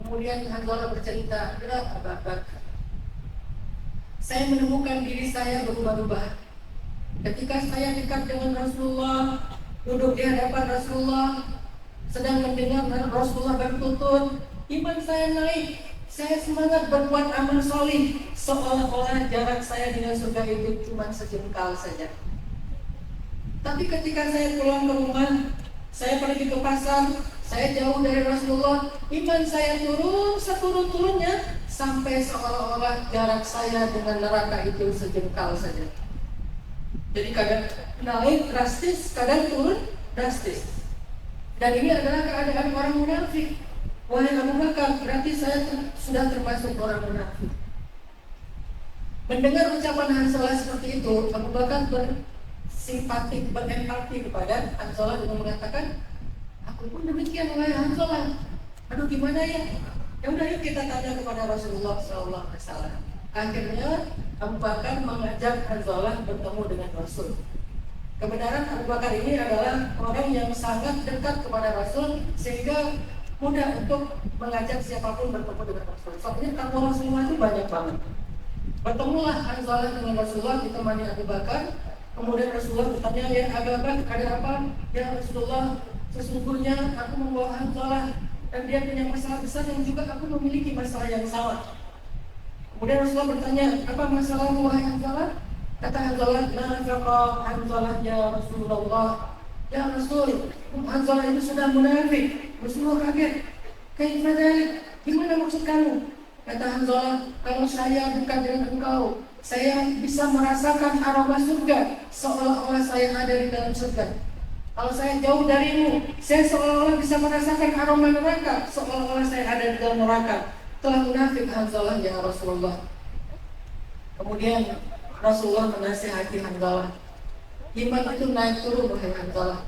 Kemudian Hanzalah bercerita, "Ya Abu Bakar, saya menemukan diri saya berubah-ubah. Ketika saya dekat dengan Rasulullah, duduk di hadapan Rasulullah, sedang mendengar Rasulullah bertutur, iman saya naik. Saya semangat berbuat amal solih, seolah-olah jarak saya dengan surga itu cuma sejengkal saja. Tapi ketika saya pulang ke rumah, saya pergi ke pasar, saya jauh dari Rasulullah, iman saya turun seturun-turunnya sampai seolah-olah jarak saya dengan neraka itu sejengkal saja." Jadi kadang naik drastis, kadang turun drastis. Dan ini adalah keadaan orang munafik. Wahai Abu Bakar, berarti saya sudah termasuk orang munafik. Mendengar ucapan Hanzalah seperti itu, Abu Bakar bersimpatik, berempati kepada Hanzalah dengan mengatakan, "Aku pun demikian wahai Hanzalah. Aduh gimana ya? Ya udah yuk kita tanya kepada Rasulullah SAW." Akhirnya Abu Bakar mengajak Hanzalah bertemu dengan Rasul. Kebenaran Abu Bakar ini adalah orang yang sangat dekat kepada Rasul, sehingga mudah untuk mengajak siapapun bertemu dengan Rasul. Soalnya tamu Rasulullah itu banyak banget. Bertemulah Hanzalah dengan Rasulullah ditemani Abu Bakar. Kemudian Rasulullah bertanya, "Ya Abu Bakar, ada apa?" "Ya Rasulullah, sesungguhnya aku membawa Hanzalah dan dia punya masalah besar yang juga aku memiliki masalah yang sama." Kemudian Rasulullah bertanya, "Apa masalahmu wahai Hanzalah?" Kata Hanzalah, "Nafaqa Hanzalah ya Rasulullah." "Ya Rasul, Hanzalah itu sudah munafik." Rasulullah kaget. "Kaifa dzalik? Gimana maksud kamu?" Kata Hanzalah, "Kalau saya dekat dengan engkau, saya bisa merasakan aroma surga, seolah-olah saya ada di dalam surga. Kalau saya jauh darimu, saya seolah-olah bisa merasakan aroma neraka, seolah-olah saya ada di dalam neraka." Telah munafik Hanzalah ya Rasulullah. Kemudian Rasulullah menasihati Hanzalah, iman itu naik turun wahai Hanzalah.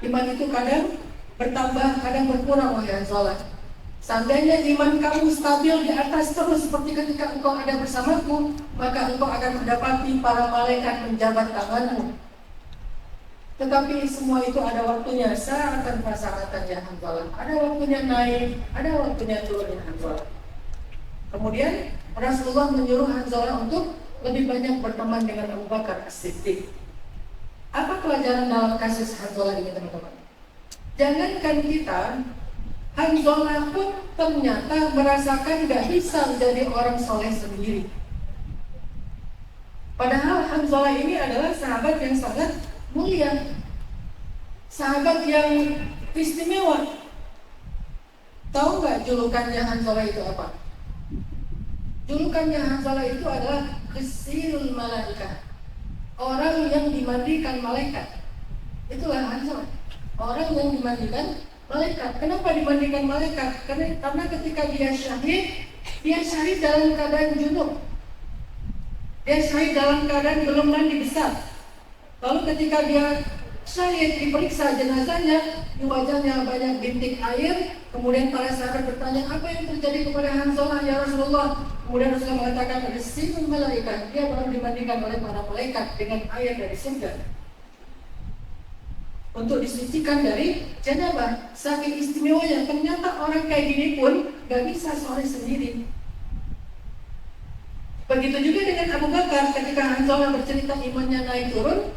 Iman itu kadang bertambah, kadang berkurang wahai Hanzalah. Seandainya iman kamu stabil di atas terus seperti ketika engkau ada bersamaku, maka engkau akan mendapati para malaikat menjabat tanganmu. Tetapi semua itu ada waktunya, sa'atan fasa'atan ya Hanzalah. Ada waktunya naik, ada waktunya turun ya Hanzalah. Kemudian Rasulullah menyuruh Hanzalah untuk lebih banyak berteman dengan Abu Bakar As-Siddiq. Apa pelajaran dalam kasus Hanzalah ini teman-teman? Jangankan kita, Hanzalah pun ternyata merasakan gak bisa menjadi orang soleh sendiri. Padahal Hanzalah ini adalah sahabat yang sangat mulia, sahabat yang istimewa. Tahu gak julukannya Hanzalah itu apa? Julukannya Hanzalah itu adalah Ghassilul Malaikah, orang yang dimandikan malaikat. Itulah Hanzalah, orang yang dimandikan malaikat. Kenapa dimandikan malaikat? Karena ketika dia syahid dalam keadaan junub. Dia syahid dalam keadaan belum mandi besar. Lalu ketika dia syahid, diperiksa jenazahnya, di wajahnya banyak bintik air. Kemudian para sahabat bertanya, "Apa yang terjadi kepada Hanzalah ya Rasulullah?" Kemudian Rasulullah mengatakan, "Ghassilul Malaikah." Dia baru dimandikan oleh para malaikat dengan air dari surga untuk disucikan dari janabah. Saking istimewanya, ternyata orang kayak gini pun gak bisa soleh sendiri. Begitu juga dengan Abu Bakar. Ketika Hanzalah bercerita imannya naik turun,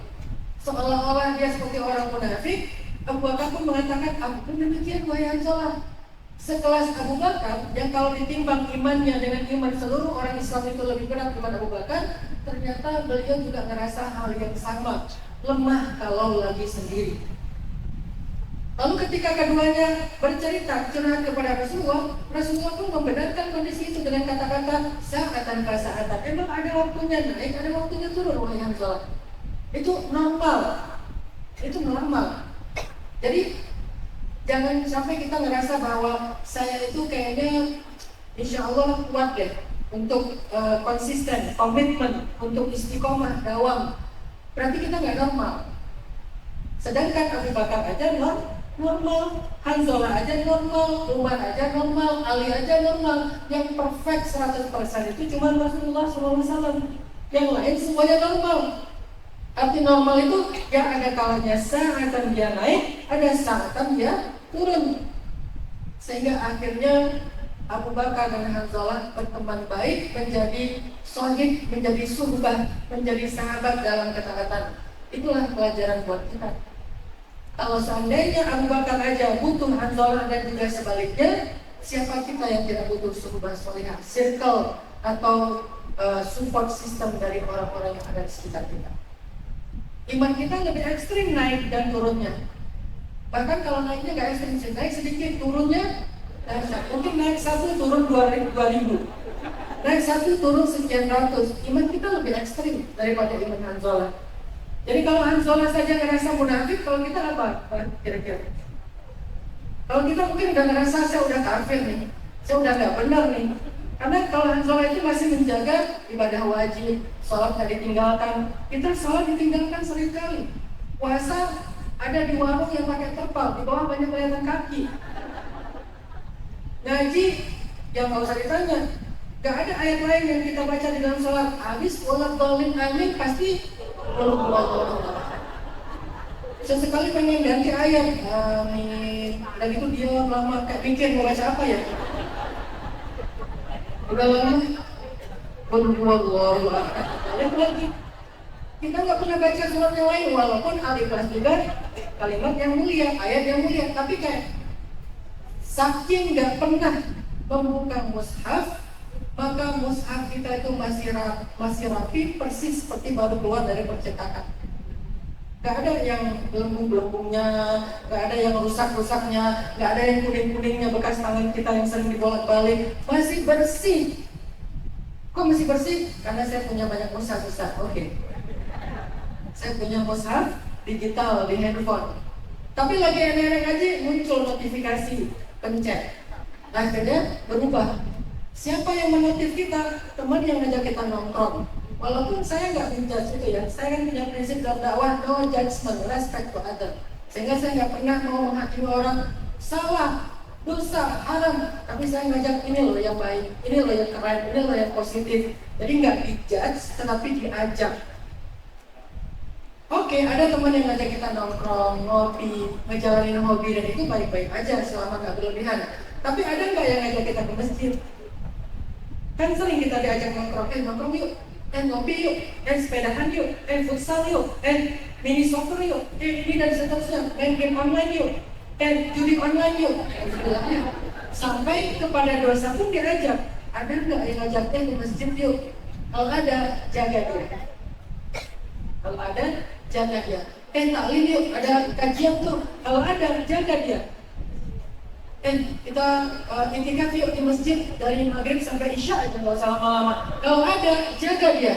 seolah-olah dia seperti orang munafik, Abu Bakar pun mengatakan, "Aku pun demikian wahai Hanzalah." Sekelas Abu Bakar, yang kalau ditimbang imannya dengan iman seluruh orang Islam itu lebih berat daripada Abu Bakar, ternyata beliau juga ngerasa hal yang sama, lemah kalau lagi sendiri. Lalu ketika keduanya bercerita curhat kepada Rasulullah, Rasulullah pun membenarkan kondisi itu dengan kata-kata sa'atan fasa'atan. Emang ada waktunya naik, ada waktunya turun wahai Hanzalah. Itu normal. Itu normal. Jadi jangan sampai kita ngerasa bahwa saya itu kayaknya insya Allah kuat deh untuk konsisten, komitmen, untuk istiqomah, dawam. Berarti kita nggak normal. Sedangkan Abu Bakar aja normal, Hanzalah aja normal, Umar aja normal, Ali aja normal. Yang perfect 100% itu cuma Rasulullah SAW. Yang lain semuanya normal. Arti normal itu yang ada kalanya saatan dia naik, ada saatan dia turun. Sehingga akhirnya Abu Bakar dan Hanzalah berteman baik, menjadi sohib, menjadi suhbah, menjadi sahabat dalam ketaatan. Itulah pelajaran buat kita. Kalau seandainya Abu Bakar aja butuh Hanzalah dan juga sebaliknya, siapa kita yang tidak butuh suhbah solihah, circle atau support system dari orang-orang yang ada di sekitar kita. Iman kita lebih ekstrim naik dan turunnya. Bahkan kalau naiknya nggak ekstrim, naik sedikit, turunnya mungkin naik 1 turun 2.000, naik 1 turun sekian ratus. Iman kita lebih ekstrim daripada iman Hanzalah. Jadi kalau Hanzalah saja ngerasa munafik, kalau kita apa kira-kira? Kalau kita mungkin udah ngerasa saya udah kafir nih, saya udah nggak benar nih. Karena kalau Hanzalah itu masih menjaga ibadah wajib, sholat nggak ditinggalkan. Kita sholat ditinggalkan sering kali. Puasa ada di warung yang pakai terpal, di bawah banyak kelihatan kaki. Ngaji, yang nggak usah ditanya. Gak ada ayat lain yang kita baca di dalam sholat. Habis sholat dolim amin pasti sesekali pengen ganti ayat. Amin. Dan itu dia lama kayak mikir mau baca apa ya. Udah lama lagi. Kita nggak pernah baca surat yang lain, walaupun Al-Ikhlas juga kalimat yang mulia, ayat yang mulia, tapi kayak saking nggak pernah membuka mushaf, maka mushaf kita itu masih rapi, persis seperti baru keluar dari percetakan. Gak ada yang belenggu-belenggunya, gak ada yang rusak-rusaknya, gak ada yang kuning-kuningnya bekas tangan kita yang sering dibolak-balik. Masih bersih. Kok masih bersih? Karena saya punya banyak mushaf. Oke. Saya punya mushaf digital di handphone. Tapi lagi enak-enak aja muncul notifikasi, pencet. Akhirnya berubah. Siapa yang menotif kita? Teman yang ngajak kita nongkrong. Walaupun saya nggak menjudge itu ya, saya kan punya prinsip dalam dakwah no judgment, respect to other. Sehingga saya nggak pernah mau menghakimi orang salah, dosa, haram. Tapi saya ngajak ini loh yang baik, ini loh yang keren, ini loh yang positif. Jadi nggak dijudge, tetapi diajak. Oke, ada teman yang ngajak kita nongkrong, ngopi, ngejalanin hobi, dan itu baik-baik aja selama nggak berlebihan. Tapi ada nggak yang ngajak kita ke masjid? Kan sering kita diajak nongkrong yuk, ngopi yuk, sepedahan yuk, futsal yuk, mini soccer yuk, ini dan seterusnya, main game online yuk, judi online yuk, sampai kepada dosa pun diajak. Ada nggak yang ngajaknya ke masjid yuk? Kalau ada, jaga dia. Kalau ada, jaga dia. Taklim yuk, ada kajian tuh. Kalau ada, jaga dia. Kita intikaf yuk di masjid dari maghrib sampai isya aja, nggak usah lama-lama. Kalau ada, jaga dia.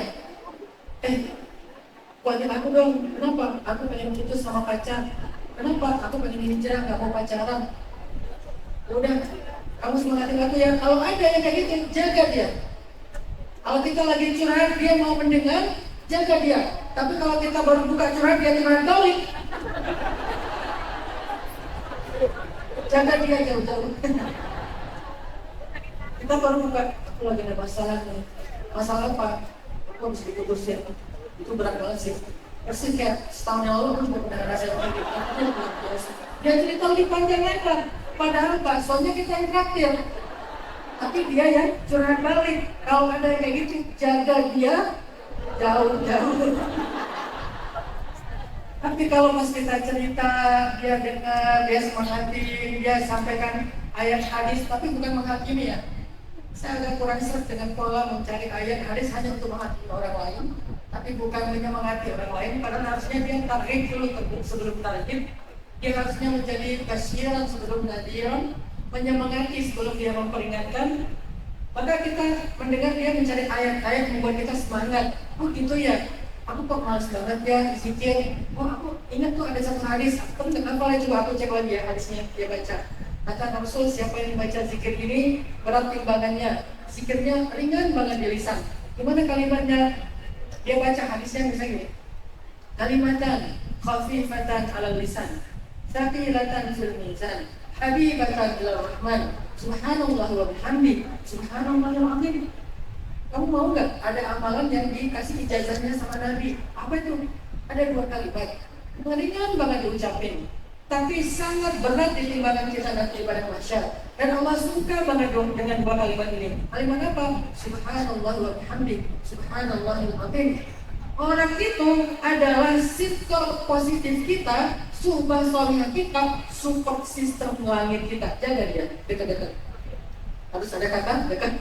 Kuatin aku dong. Kenapa? Aku pengen putus sama pacar. Kenapa? Aku pengen hijrah, nggak mau pacaran. Udah, kamu semangatin aku ya. Kalau ada yang kayak gitu, jaga dia. Kalau kita lagi curhat, dia mau mendengar, jaga dia. Tapi kalau kita baru buka curhat, dia curhat balik, jaga dia jauh-jauh. Kita baru buka, aku lagi ada masalah nih. Masalah apa? Aku harus diputusin. Itu berat banget sih. Persis kayak setahun yang lalu aku juga pernah ngerasain kayak gitu. Dia cerita lebih panjang lebar. Padahal baksonya kita yang traktir, tapi dia yang curhat balik. Kalau ada yang kayak gitu, jaga dia jauh-jauh. Tapi kalau pas kita cerita, dia dengar, dia semangati, dia sampaikan ayat hadis, tapi bukan menghakimi ya. Saya agak kurang seret dengan pola mencari ayat hadis hanya untuk menghakimi orang lain, tapi bukan hanya menghakimi orang lain. Padahal harusnya dia tarhib dulu sebelum tarhib. Dia harusnya menjadi kasyiran sebelum nadiran, menyemangati sebelum dia memperingatkan. Maka kita mendengar dia mencari ayat-ayat membuat kita semangat. Oh gitu ya, aku kok malas banget ya zikir. Oh aku ingat tuh ada satu hadis, aku kenapa ya, coba aku cek lagi ya hadisnya dia baca. Kata Rasul, siapa yang membaca zikir ini berat timbangannya, zikirnya ringan banget di lisan. Gimana kalimatnya? Dia baca hadisnya misalnya gini, kalimatan khafifatan ala lisan, thaqilatan fil mizan, habibatan ila rahman, subhanallah wa bihamdi, subhanallahil azim. Kamu mau nggak ada amalan yang dikasih ijazahnya sama Nabi? Apa itu? Ada 2 kalimat, ringan banget diucapin, tapi sangat berat di timbangan kita nanti pada mahsyar. Dan Allah suka banget dong dengan dua kalimat ini. Kalimat apa? Subhanallah wa bihamdi, subhanallahil azim. Orang itu adalah sistem positif kita, sumpah solihah kita, support sistem langit kita. Jaga dia, dekat-dekat. Harus ada kata dekat,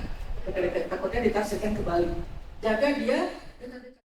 dekat-dekat. Takutnya ditafsirkan kembali. Jaga dia dekat-dekat.